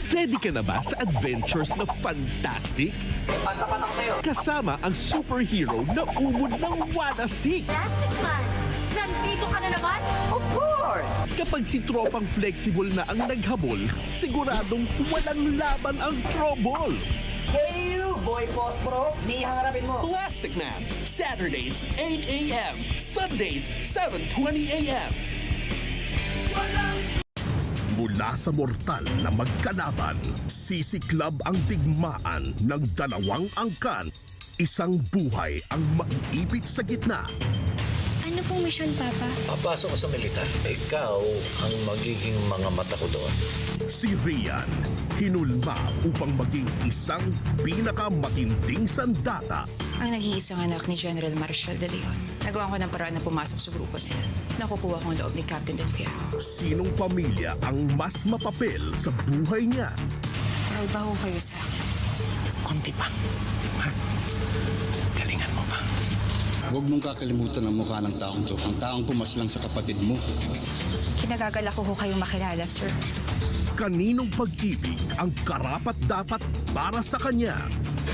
Ready ka na ba sa adventures na fantastic? Tapat ako sa'yo. Kasama ang superhero na umod ng Wanastic. Plastic Man! Nandito ka na naman? Of course! Kapag si tropang flexible na ang naghabol, siguradong walang laban ang trouble. Hey you, boy Pospro! Di hangarapin mo. Plastic Man, Saturdays 8 a.m., Sundays 7:20 a.m. Mula sa mortal na magkalaban, sisiklab ang digmaan ng dalawang angkan. Isang buhay ang maiipit sa gitna. Ano pong misyon, Papa? Papasok ko sa militar. Ikaw ang magiging mga mata ko doon. Si Rian, hinulma upang maging isang pinakamatinding sandata. Ang nag-iisang anak ni General Marshal de Leon. Nagawa ko ng paraan na pumasok sa grupo nila. Nakukuha ko ang loob ni Captain Del Fierro. Sinong pamilya ang mas mapapel sa buhay niya? Proud ba ho kayo sa akin? Konti pa. Ha? Galingan mo pa. Huwag mong kakalimutan ang mukha ng taong to. Ang taong pumaslang sa kapatid mo. Kinagagalak ko kayong makilala, sir. Kaninong pag-ibig ang karapat-dapat para sa kanya?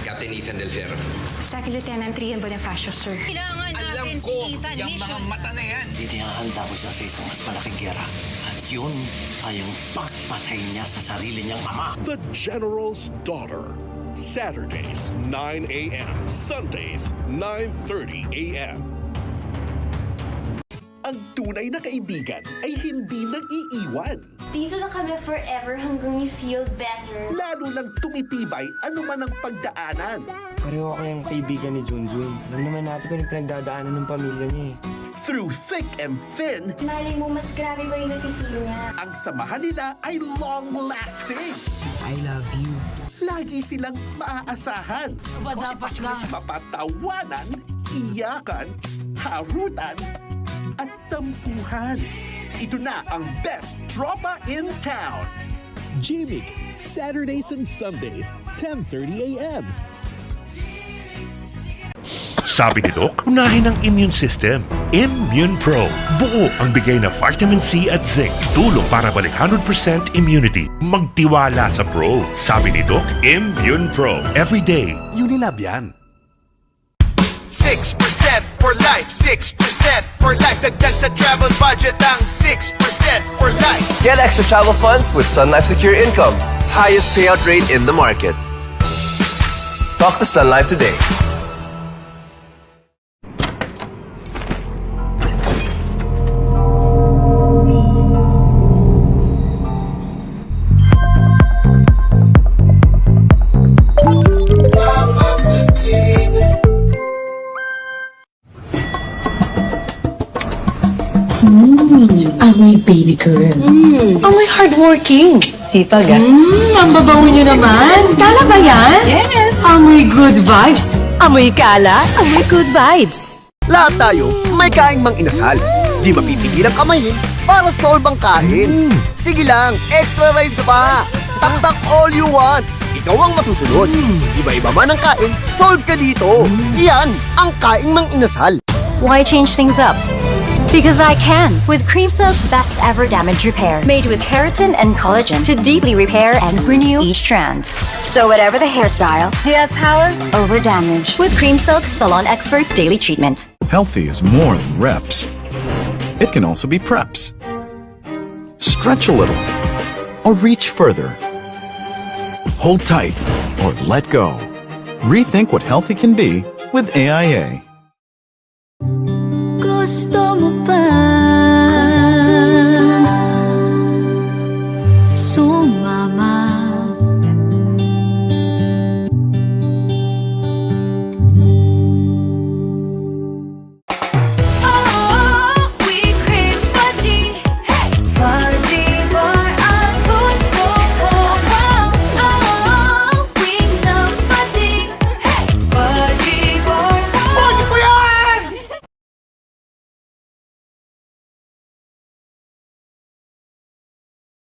Captain Ethan Del Fierro. Second Lieutenant Rian Bonifacio, sir. Kailangan natin si Ethan. Yung mga mata na yan. Handa ko siya sa isang mas malaking gera. At yun ay yung pagpatay niya sa sarili niyang ama. The General's Daughter. Saturdays, 9 a.m. Sundays, 9:30 a.m. Ang tunay na kaibigan ay hindi nang iiwan. Dito na kami forever hanggang you feel better. Lalo lang tumitibay anuman ang pagdaanan. Pareho kayong kaibigan ni Junjun. Alam naman natin kung pinagdadaanan ng pamilya niya eh. Through thick and thin, Malay mo, mas grabe ba yung nafe-feel niya? ang samahan nila ay long-lasting. I love you. Lagi silang maaasahan. Dapat lang. Mapatawanan, iyakan, harutan, at tampuhan. Ito na ang best drama in town. Jimmy, Saturdays and Sundays, 10:30 a.m. Sabi ni Doc, unahin ang immune system. Immune Pro. Buo ang bigay na vitamin C at zinc. Tulong para balik 100% immunity. Magtiwala sa Pro. Sabi ni Doc, Immune Pro. Every day. Unilab yan. 6% for life, 6% for life. Dagdag sa travel budget ang 6% for life. Get extra travel funds with Sun Life Secure Income. Highest payout rate in the market. Talk to Sun Life today. Amoy baby girl. Amoy hardworking. Sipag ang babaw niyo naman. Kala ba yan? Yes. Amoy good vibes. Amoy kala. Amoy good vibes. Lahat tayo may kaing mang inasal. Di mapipigilang kamayin para solve ang kain. Sige lang, extra rice na pa. Taktak all you want. Ikaw ang masusunod. Iba-iba man ang kain, solve ka dito. Yan ang kaing mang inasal. Why change things up? Because I can, with Cream Silk's best ever damage repair, made with keratin and collagen to deeply repair and renew each strand. So whatever the hairstyle, you have power over damage with Cream Silk Salon Expert Daily Treatment. Healthy is more than reps. It can also be preps. Stretch a little or reach further. Hold tight or let go. Rethink what healthy can be with AIA. Gusto